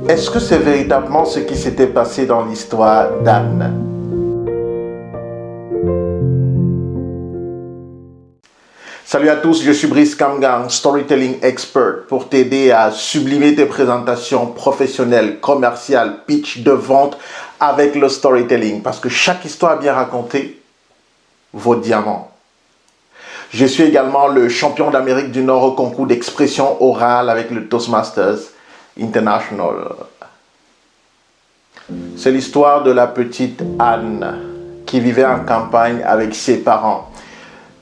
Est-ce que c'est véritablement ce qui s'était passé dans l'histoire d'Anne? Salut à tous, je suis Brice Kamgang, Storytelling Expert, pour t'aider à sublimer tes présentations professionnelles, commerciales, pitch de vente avec le storytelling. Parce que chaque histoire bien racontée vaut diamant. Je suis également le champion d'Amérique du Nord au concours d'expression orale avec le Toastmasters International. C'est l'histoire de la petite Anne qui vivait en campagne avec ses parents.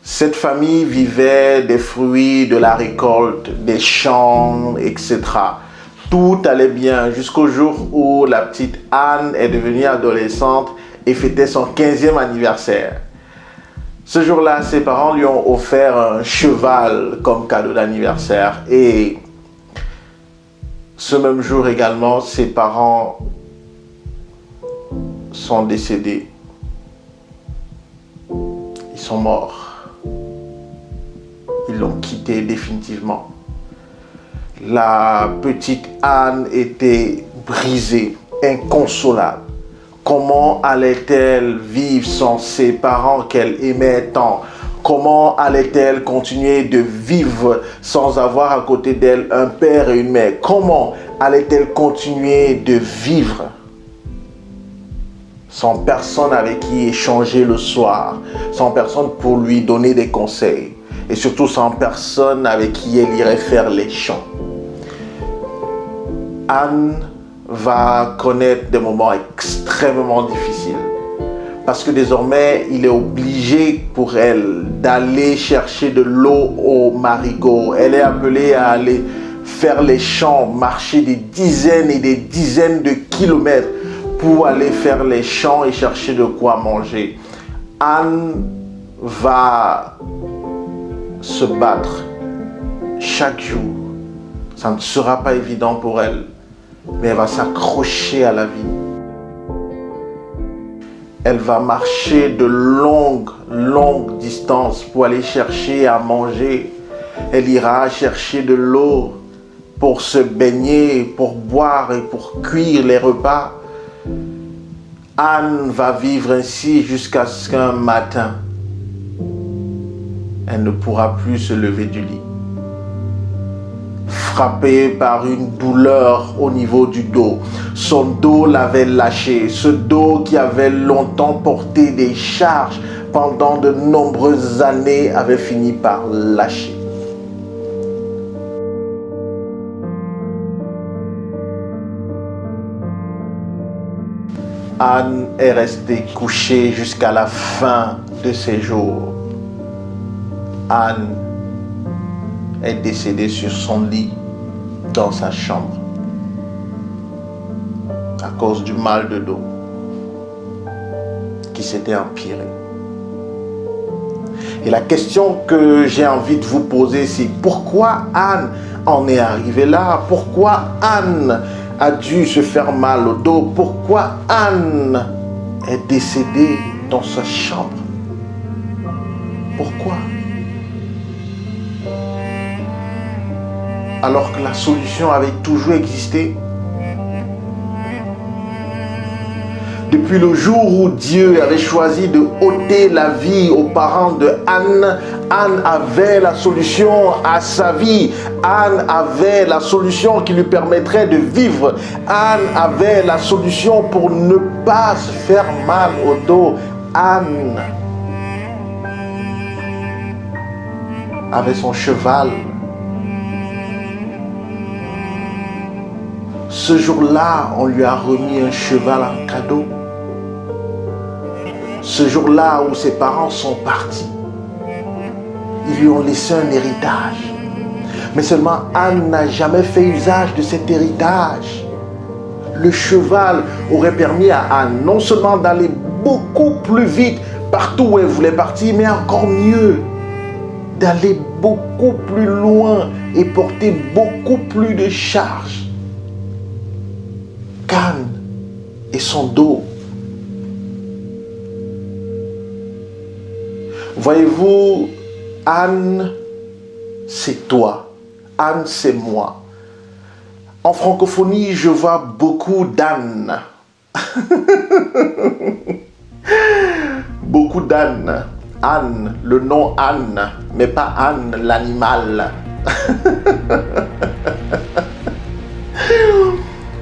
Cette famille vivait des fruits de la récolte, des champs, etc. Tout allait bien jusqu'au jour où la petite Anne est devenue adolescente et fêtait son 15e anniversaire. Ce jour-là, ses parents lui ont offert un cheval comme cadeau d'anniversaire. Et ce même jour également, ses parents sont décédés. Ils sont morts. Ils l'ont quitté définitivement. La petite Anne était brisée, inconsolable. Comment allait-elle vivre sans ses parents qu'elle aimait tant? Comment allait-elle continuer de vivre sans avoir à côté d'elle un père et une mère? Comment allait-elle continuer de vivre sans personne avec qui échanger le soir, sans personne pour lui donner des conseils? Et surtout sans personne avec qui elle irait faire les champs. Anne va connaître des moments extrêmement difficiles. Parce que désormais, il est obligé pour elle d'aller chercher de l'eau au marigot. Elle est appelée à aller faire les champs, marcher des dizaines et des dizaines de kilomètres pour aller faire les champs et chercher de quoi manger. Anne va se battre chaque jour. Ça ne sera pas évident pour elle, mais elle va s'accrocher à la vie. Elle va marcher de longues distances pour aller chercher à manger. Elle ira chercher de l'eau pour se baigner, pour boire et pour cuire les repas. Anne va vivre ainsi jusqu'à ce qu'un matin, elle ne pourra plus se lever du lit. Frappée par une douleur au niveau du dos. Son dos l'avait lâché. Ce dos qui avait longtemps porté des charges pendant de nombreuses années avait fini par lâcher. Anne est restée couchée jusqu'à la fin de ses jours. Anne est décédée sur son lit dans sa chambre à cause du mal de dos qui s'était empiré. Et la question que j'ai envie de vous poser, c'est pourquoi Anne en est arrivée là? Pourquoi Anne a dû se faire mal au dos? Pourquoi Anne est décédée dans sa chambre? Pourquoi? Alors que la solution avait toujours existé. Depuis le jour où Dieu avait choisi de ôter la vie aux parents de Anne, Anne avait la solution à sa vie. Anne avait la solution qui lui permettrait de vivre. Anne avait la solution pour ne pas se faire mal au dos. Anne avait son cheval. Ce jour-là, on lui a remis un cheval en cadeau. Ce jour-là où ses parents sont partis, ils lui ont laissé un héritage. Mais seulement Anne n'a jamais fait usage de cet héritage. Le cheval aurait permis à Anne non seulement d'aller beaucoup plus vite partout où elle voulait partir, mais encore mieux, d'aller beaucoup plus loin et porter beaucoup plus de charges qu'Anne et son dos. Voyez-vous, Anne, c'est toi. Anne, c'est moi. En francophonie, je vois beaucoup d'Anne. Beaucoup d'Anne. Anne, le nom Anne, mais pas Anne, l'animal.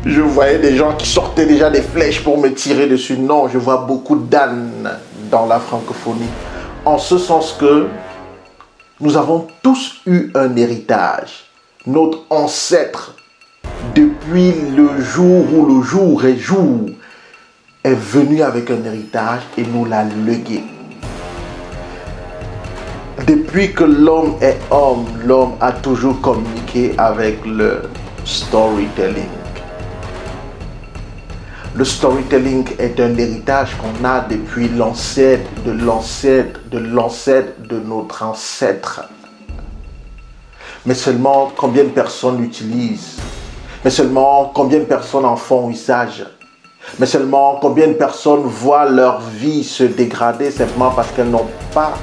Je voyais des gens qui sortaient déjà des flèches pour me tirer dessus. Non, je vois beaucoup d'Anne dans la francophonie. En ce sens que nous avons tous eu un héritage. Notre ancêtre, depuis le jour où le jour est jour, est venu avec un héritage et nous l'a légué. Depuis que l'homme est homme, l'homme a toujours communiqué avec le storytelling. Le storytelling est un héritage qu'on a depuis l'ancêtre de l'ancêtre de l'ancêtre de notre ancêtre. Mais seulement combien de personnes l'utilisent? Mais seulement combien de personnes en font usage? Mais seulement combien de personnes voient leur vie se dégrader simplement parce qu'elles n'ont pas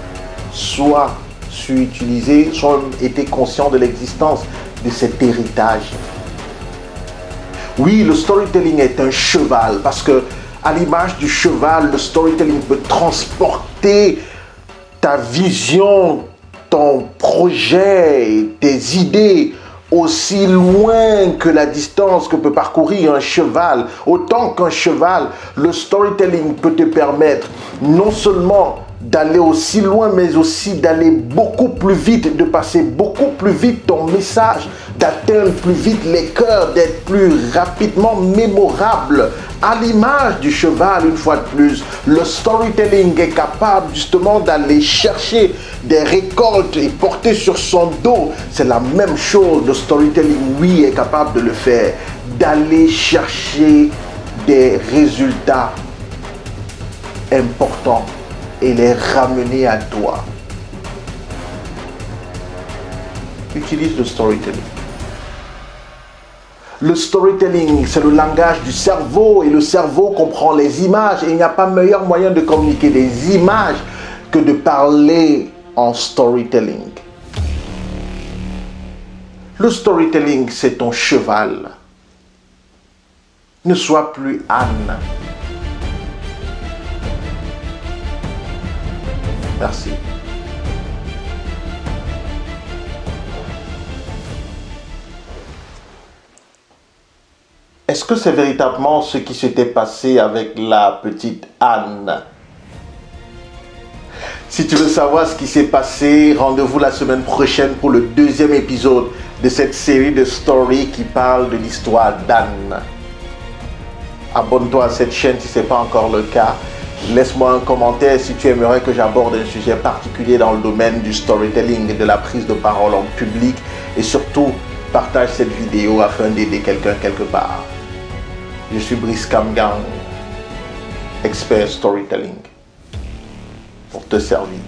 soit su utiliser, soit été conscients de l'existence de cet héritage. Oui, le storytelling est un cheval parce que, à l'image du cheval, le storytelling peut transporter ta vision, ton projet, tes idées aussi loin que la distance que peut parcourir un cheval. Autant qu'un cheval, le storytelling peut te permettre non seulement d'aller aussi loin, mais aussi d'aller beaucoup plus vite, de passer beaucoup plus vite ton message, d'atteindre plus vite les cœurs, d'être plus rapidement mémorable. À l'image du cheval, une fois de plus, le storytelling est capable justement d'aller chercher des récoltes et porter sur son dos. C'est la même chose, le storytelling, oui, est capable de le faire, d'aller chercher des résultats importants et les ramener à toi. Utilise le storytelling. Le storytelling, c'est le langage du cerveau et le cerveau comprend les images et il n'y a pas meilleur moyen de communiquer des images que de parler en storytelling. Le storytelling, c'est ton cheval. Ne sois plus Anne. Merci. Est-ce que c'est véritablement ce qui s'était passé avec la petite Anne? Si tu veux savoir ce qui s'est passé, rendez-vous la semaine prochaine pour le deuxième épisode de cette série de stories qui parle de l'histoire d'Anne. Abonne-toi à cette chaîne si ce n'est pas encore le cas. Laisse-moi un commentaire si tu aimerais que j'aborde un sujet particulier dans le domaine du storytelling et de la prise de parole en public. Et surtout, partage cette vidéo afin d'aider quelqu'un quelque part. Je suis Brice Kamgang, expert storytelling, pour te servir.